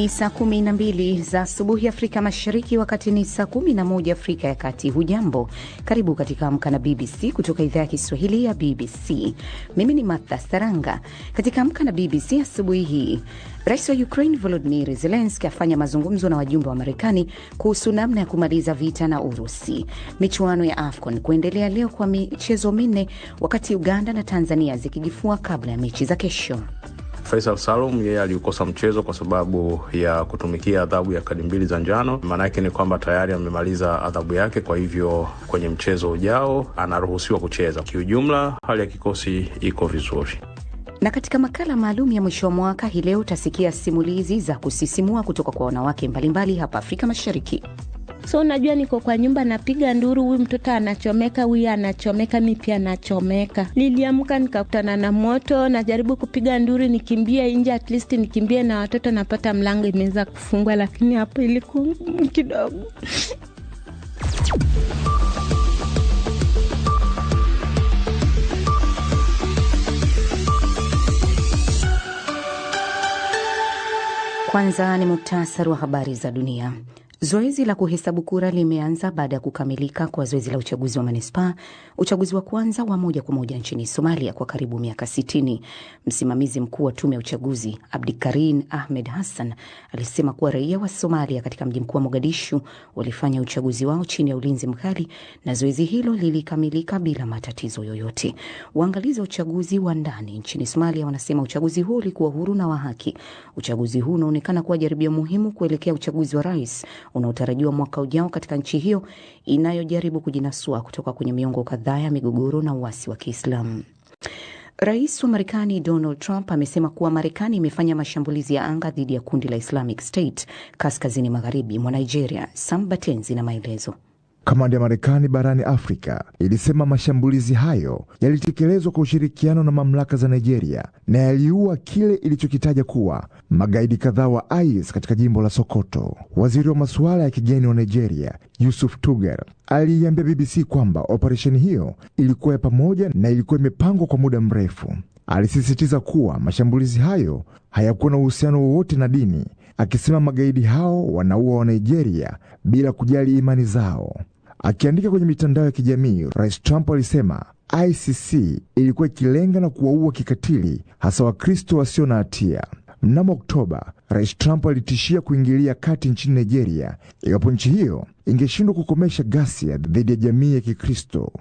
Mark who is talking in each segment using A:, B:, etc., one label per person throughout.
A: Ni saa 12 za asubuhi Afrika Mashariki, wakati ni saa 11 Afrika ya Kati. Hujambo, karibu katika Amka na BBC kutoka idhaa ya Kiswahili ya BBC. Mimi ni Martha Saranga. Katika Amka na BBC asubuhi hii, Rais wa Ukraine Volodymyr Zelensky afanya mazungumzo na wajumbe wa Marekani kuhusu namna ya kumaliza vita na Urusi. Michuano ya AFCON kuendelea leo kwa michezo minne, wakati Uganda na Tanzania zikijifua kabla ya mechi za kesho.
B: Faisal Salum yeye alikosa mchezo kwa sababu ya kutumikia adhabu ya kadi 2 za njano. Maana yake ni kwamba tayari amemaliza adhabu yake, kwa hivyo kwenye mchezo ujao anaruhusiwa kucheza. Kiujumla hali ya kikosi iko vizuri.
A: Na katika makala maalum ya mwisho wa mwaka hii leo utasikia simulizi za kusisimua kutoka kwa wanawake mbalimbali hapa Afrika Mashariki.
C: So unajua niko kwa nyumba napiga nduru, huyu mtoto anachomeka, huyu anachomeka, mimi pia nachomeka. Niliamka nikakutana na moto, najaribu kupiga nduru nikimbie nje, at least nikimbie na watoto, napata mlango imeweza kufungwa, lakini hapo ilikuwa kidogo.
A: Kwanza ni muhtasari wa habari za dunia. Zoezi la kuhesabu kura limeanza baada ya kukamilika kwa zoezi la uchaguzi wa manispaa, uchaguzi wa kwanza wa moja kwa moja nchini Somalia kwa karibu miaka 60. Msimamizi mkuu wa tume ya uchaguzi Abdikarim Ahmed Hassan alisema kuwa raia wa Somalia katika mji mkuu wa Mogadishu walifanya uchaguzi wao chini ya ulinzi mkali na zoezi hilo lilikamilika bila matatizo yoyote. Waangalizi wa uchaguzi wa ndani nchini Somalia wanasema uchaguzi huu ulikuwa huru na wa haki. Uchaguzi huu unaonekana kuwa jaribio muhimu kuelekea uchaguzi wa rais unaotarajiwa mwaka ujao katika nchi hiyo inayojaribu kujinasua kutoka kwenye miongo kadhaa ya migogoro na uasi wa Kiislamu. Rais wa Marekani Donald Trump amesema kuwa Marekani imefanya mashambulizi ya anga dhidi ya kundi la Islamic State kaskazini magharibi mwa Nigeria. Sam Batenzi na maelezo.
D: Kamanda ya Marekani barani Afrika ilisema mashambulizi hayo yalitekelezwa kwa ushirikiano na mamlaka za Nigeria na yaliua kile ilichokitaja kuwa magaidi kadhaa wa IS katika jimbo la Sokoto. Waziri wa masuala ya kigeni wa Nigeria, Yusuf Tugar, aliambia BBC kwamba operesheni hiyo ilikuwa ya pamoja na ilikuwa imepangwa kwa muda mrefu. Alisisitiza kuwa mashambulizi hayo hayakuwa na uhusiano wowote na dini, akisema magaidi hao wanaua wa Nigeria bila kujali imani zao. Akiandika kwenye mitandao ya kijamii, Rais Trump alisema ICC ilikuwa ikilenga na kuwaua kikatili hasa Wakristo wasio na hatia. Mnamo Oktoba, Rais Trump alitishia kuingilia kati nchini Nigeria iwapo nchi hiyo ingeshindwa kukomesha ghasia dhidi ya jamii ya Kikristo.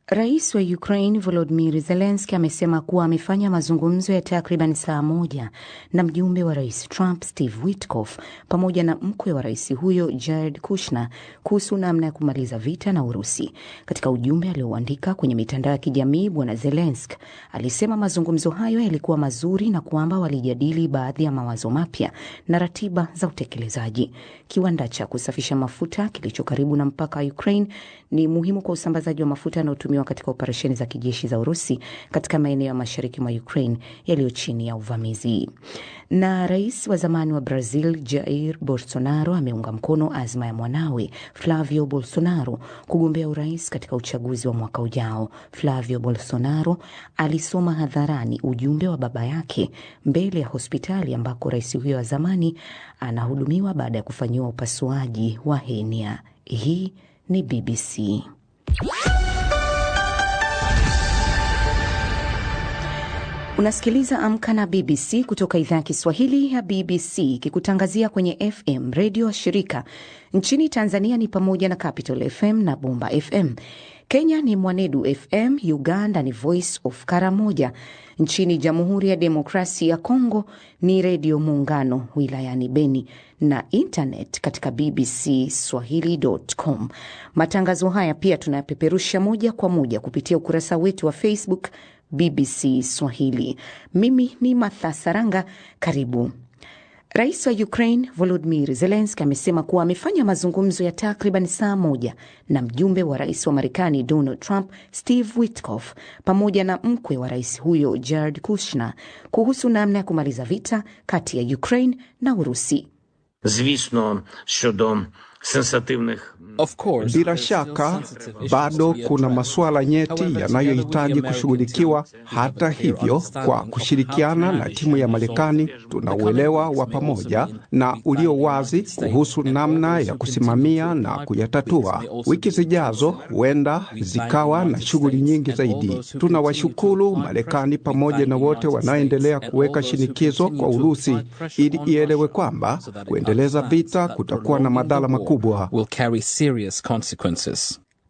A: Rais wa Ukraine Volodymyr Zelensky amesema kuwa amefanya mazungumzo ya takriban saa moja na mjumbe wa Rais Trump Steve Witkoff pamoja na mkwe wa rais huyo Jared Kushner kuhusu namna ya kumaliza vita na Urusi. Katika ujumbe alioandika kwenye mitandao ya kijamii, Bwana Zelensky alisema mazungumzo hayo yalikuwa mazuri na kwamba walijadili baadhi ya mawazo mapya na ratiba za utekelezaji. Kiwanda cha kusafisha mafuta kilicho karibu na mpaka wa Ukraine ni muhimu kwa usambazaji wa mafuta yanayotumiwa katika operesheni za kijeshi za Urusi katika maeneo ya mashariki mwa Ukraine yaliyo chini ya uvamizi. Na rais wa zamani wa Brazil Jair Bolsonaro ameunga mkono azma ya mwanawe Flavio Bolsonaro kugombea urais katika uchaguzi wa mwaka ujao. Flavio Bolsonaro alisoma hadharani ujumbe wa baba yake mbele ya hospitali ambako rais huyo wa zamani anahudumiwa baada ya kufanyiwa upasuaji wa henia. Hii ni BBC. Unasikiliza Amka na BBC kutoka idhaa ya Kiswahili ya BBC kikutangazia kwenye FM radio shirika. Nchini Tanzania ni pamoja na Capital FM na Bomba FM. Kenya ni Mwanedu FM, Uganda ni Voice of Karamoja. Nchini Jamhuri ya Demokrasia ya Kongo ni Radio Muungano wilayani Beni na internet katika bbcswahili.com. Matangazo haya pia tunayapeperusha moja kwa moja kupitia ukurasa wetu wa Facebook BBC Swahili. Mimi ni Martha Saranga, karibu. Rais wa Ukraine Volodymyr Zelensky amesema kuwa amefanya mazungumzo ya takriban saa moja na mjumbe wa rais wa Marekani Donald Trump Steve Witkoff pamoja na mkwe wa rais huyo Jared Kushner kuhusu namna ya kumaliza vita kati ya Ukraine na Urusi.
E: Звісно, щодо Bila shaka bado kuna masuala nyeti yanayohitaji kushughulikiwa. Hata hivyo, kwa kushirikiana na timu ya Marekani, tuna uelewa wa pamoja na ulio wazi kuhusu namna ya kusimamia na kuyatatua. Wiki zijazo huenda zikawa na shughuli nyingi zaidi. Tunawashukuru Marekani pamoja na wote wanaoendelea kuweka shinikizo kwa Urusi ili ielewe kwamba kuendeleza vita kutakuwa na madhara makubwa.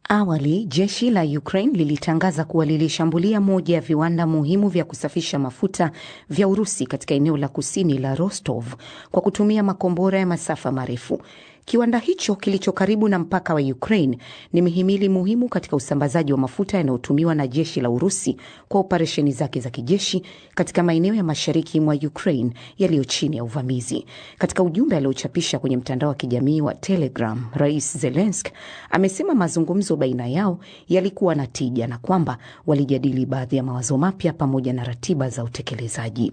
A: Awali, jeshi la Ukraine lilitangaza kuwa lilishambulia moja ya viwanda muhimu vya kusafisha mafuta vya Urusi katika eneo la kusini la Rostov kwa kutumia makombora ya masafa marefu. Kiwanda hicho kilicho karibu na mpaka wa Ukraine ni mihimili muhimu katika usambazaji wa mafuta yanayotumiwa na jeshi la Urusi kwa operesheni zake za kijeshi katika maeneo ya mashariki mwa Ukraine yaliyo chini ya uvamizi. Katika ujumbe aliochapisha kwenye mtandao wa kijamii wa Telegram, Rais Zelensky amesema mazungumzo baina yao yalikuwa na tija na kwamba walijadili baadhi ya mawazo mapya pamoja na ratiba za utekelezaji.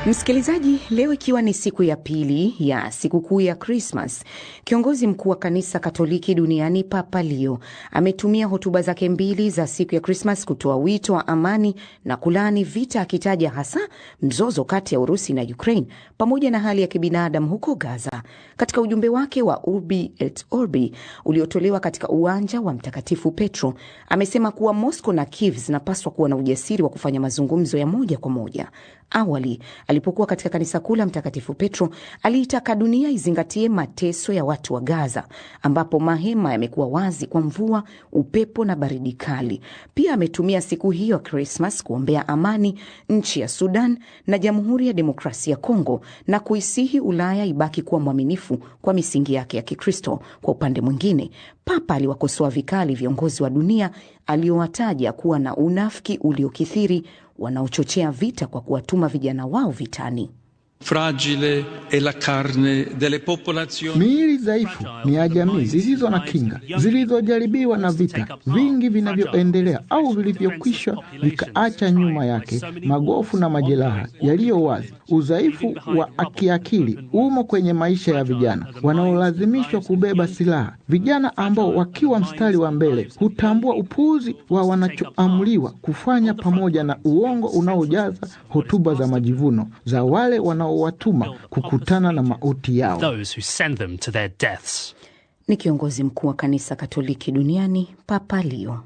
A: Msikilizaji, leo ikiwa ni siku ya pili ya sikukuu ya Christmas, kiongozi mkuu wa kanisa Katoliki duniani Papa Leo ametumia hotuba zake mbili za siku ya Christmas kutoa wito wa amani na kulaani vita, akitaja hasa mzozo kati ya Urusi na Ukraine pamoja na hali ya kibinadamu huko Gaza. Katika ujumbe wake wa Urbi et Orbi uliotolewa katika uwanja wa Mtakatifu Petro, amesema kuwa Moscow na Kiev zinapaswa kuwa na ujasiri wa kufanya mazungumzo ya moja kwa moja. Awali, alipokuwa katika kanisa kuu la Mtakatifu Petro, aliitaka dunia izingatie mateso ya watu wa Gaza, ambapo mahema yamekuwa wazi kwa mvua, upepo na baridi kali. Pia ametumia siku hiyo Christmas kuombea amani nchi ya Sudan na Jamhuri ya Demokrasia ya Kongo na kuisihi Ulaya ibaki kuwa mwaminifu kwa misingi yake ya Kikristo. Kwa upande mwingine, Papa aliwakosoa vikali viongozi wa dunia aliowataja kuwa na unafiki uliokithiri, wanaochochea vita kwa kuwatuma vijana wao vitani.
F: Fragile e la carne delle popolazioni.
G: Miili dhaifu ni ya jamii zisizo na kinga, zilizojaribiwa na vita vingi vinavyoendelea au vilivyokwisha vikaacha nyuma yake magofu na majeraha yaliyo wazi. Udhaifu wa kiakili umo kwenye maisha ya vijana wanaolazimishwa kubeba silaha, vijana ambao wakiwa mstari wa mbele hutambua upuuzi wa wanachoamriwa kufanya pamoja na uongo unaojaza hotuba za majivuno za wale wanaowatuma kukutana na mauti yao.
A: Ni kiongozi mkuu wa kanisa Katoliki duniani Papa Leo.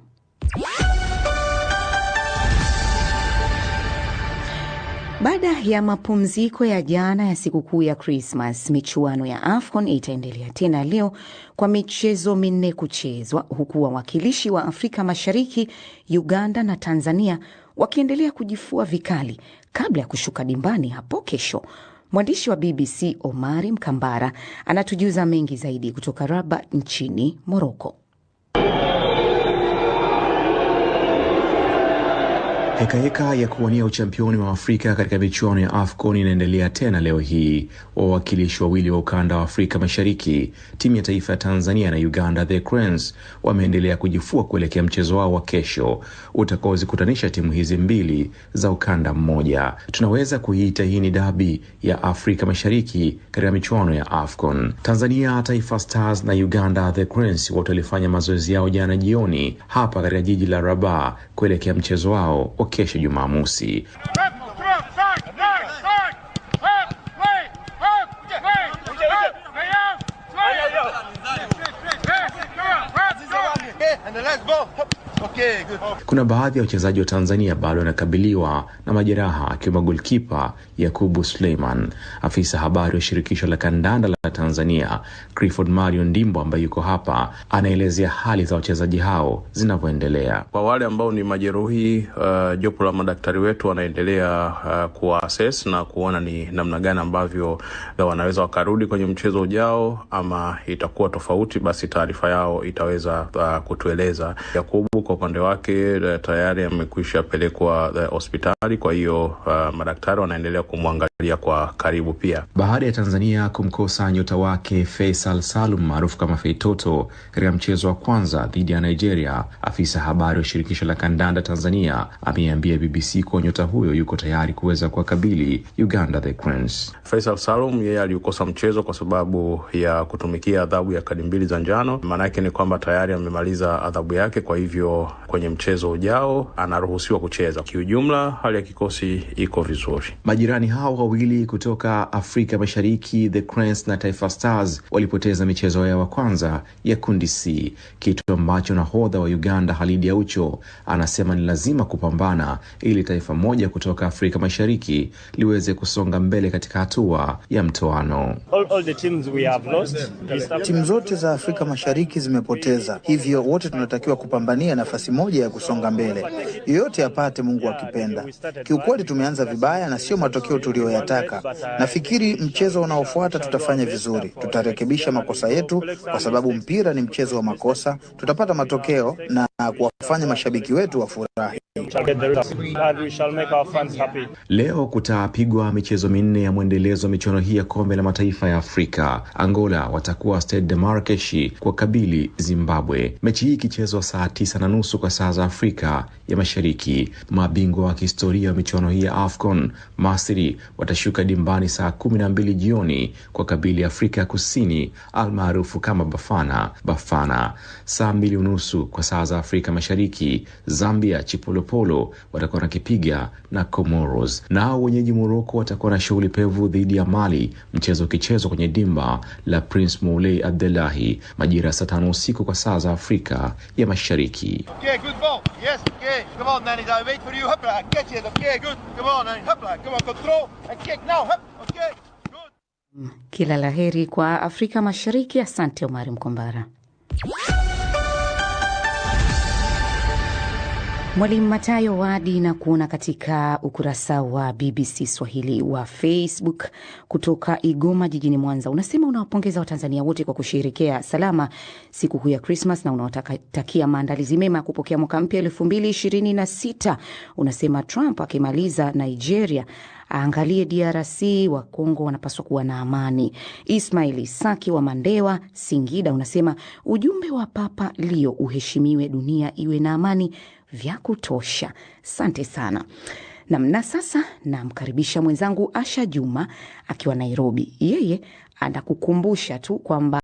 A: Baada ya mapumziko ya jana ya sikukuu ya Christmas, michuano ya AFCON itaendelea tena leo kwa michezo minne kuchezwa, huku wawakilishi wa Afrika Mashariki, Uganda na Tanzania wakiendelea kujifua vikali kabla ya kushuka dimbani hapo kesho. Mwandishi wa BBC Omari Mkambara anatujuza mengi zaidi kutoka Rabat nchini Morocco.
H: Hekaheka ya kuwania uchampioni wa Afrika katika michuano ya AFCON inaendelea tena leo hii. Wawakilishi wawili wa ukanda wa Afrika Mashariki, timu ya taifa ya Tanzania na Uganda The Cranes, wameendelea kujifua kuelekea mchezo wao wa kesho utakaozikutanisha timu hizi mbili za ukanda mmoja. Tunaweza kuiita hii ni dabi ya Afrika Mashariki katika michuano ya AFCON. Tanzania Taifa Stars na Uganda The Cranes wote walifanya mazoezi yao jana jioni hapa katika jiji la Rabat kuelekea mchezo wao kesho Jumamosi. Kuna baadhi ya wachezaji wa Tanzania bado wanakabiliwa na majeraha, akiwemo goalkeeper Yakubu Suleiman. Afisa habari wa shirikisho la kandanda la Tanzania Clifford Mario Ndimbo, ambaye yuko hapa, anaelezea hali za wachezaji hao zinavyoendelea.
B: Kwa wale ambao ni majeruhi, jopo la madaktari wetu wanaendelea kuassess na kuona ni namna gani ambavyo wanaweza wakarudi kwenye mchezo ujao, ama itakuwa tofauti, basi taarifa yao itaweza kutueleza. Yakubu kwa upande wake tayari amekwisha pelekwa hospitali, kwa hiyo madaktari wanaendelea kumwangalia kuangalia kwa karibu pia.
H: Baada ya Tanzania kumkosa nyota wake Faisal Salum maarufu kama Feitoto katika mchezo wa kwanza dhidi ya Nigeria, afisa habari wa shirikisho la kandanda Tanzania ameambia BBC kuwa nyota huyo yuko tayari kuweza kuwakabili Uganda The Cranes.
B: Faisal Salum yeye alikosa mchezo kwa sababu ya kutumikia adhabu ya kadi 2 za njano. Maana yake ni kwamba tayari amemaliza adhabu yake, kwa hivyo kwenye mchezo ujao anaruhusiwa kucheza. Kiujumla hali ya kikosi iko vizuri.
H: Majirani hao wawili kutoka Afrika Mashariki, The Cranes na Taifa Stars, walipoteza michezo yao ya kwanza ya kundi C, kitu ambacho nahodha wa Uganda Halidi Aucho anasema ni lazima kupambana ili taifa moja kutoka Afrika Mashariki liweze kusonga mbele katika hatua ya mtoano.
I: Timu zote za Afrika Mashariki zimepoteza, hivyo wote tunatakiwa kupambania nafasi moja ya kusonga mbele. Yoyote apate, Mungu akipenda. Kiukweli tumeanza vibaya na sio matokeo tuliyoyataka. Nafikiri mchezo unaofuata tutafanya vizuri. Tutarekebisha makosa yetu kwa sababu mpira ni mchezo wa makosa. Tutapata matokeo na kuwafanya mashabiki wetu wafurahi.
H: Leo kutapigwa michezo 4 ya mwendelezo wa michuano hii ya kombe la mataifa ya Afrika. Angola watakuwa Stade de Marrakech kwa kabili Zimbabwe. Mechi hii ikichezwa saa 9:30 kwa saa za Afrika ya Mashariki. Mabingwa wa kihistoria wa michuano hii ya AFCON, Misri, watashuka dimbani saa 12 jioni kwa kabili Afrika Kusini almaarufu kama Bafana. Saa 2:30 kwa saa za Afrika Mashariki, Zambia Chipolopolo watakuwa nakipiga na Comoros. Nao wenyeji Morocco watakuwa na shughuli pevu dhidi ya Mali, mchezo ukichezwa kwenye dimba la Prince Moulay Abdullahi majira saa 5 usiku kwa saa za Afrika ya Mashariki.
J: Okay, good ball. Yes, okay. Come on, Nanny, I wait for you. Hop like, get it. Okay, good. Come on, Nanny, hop like. Come on, control and kick now. Hop. Okay. Good.
A: Kila laheri kwa Afrika Mashariki. Asante Omari Mkombara. Mwalimu Matayo Wadi na kuona katika ukurasa wa BBC Swahili wa Facebook kutoka Igoma jijini Mwanza. Unasema unawapongeza Watanzania wote kwa kusherehekea salama siku kuu ya Christmas na unawatakia maandalizi mema ya kupokea mwaka mpya 2026. Unasema Trump akimaliza Nigeria aangalie DRC, wa Kongo wanapaswa kuwa na amani. Ismaili Saki wa Mandewa, Singida, unasema ujumbe wa Papa Leo uheshimiwe, dunia iwe na amani vya kutosha. Asante sana. Na sasa namkaribisha mwenzangu Asha Juma akiwa Nairobi. Yeye anakukumbusha tu kwamba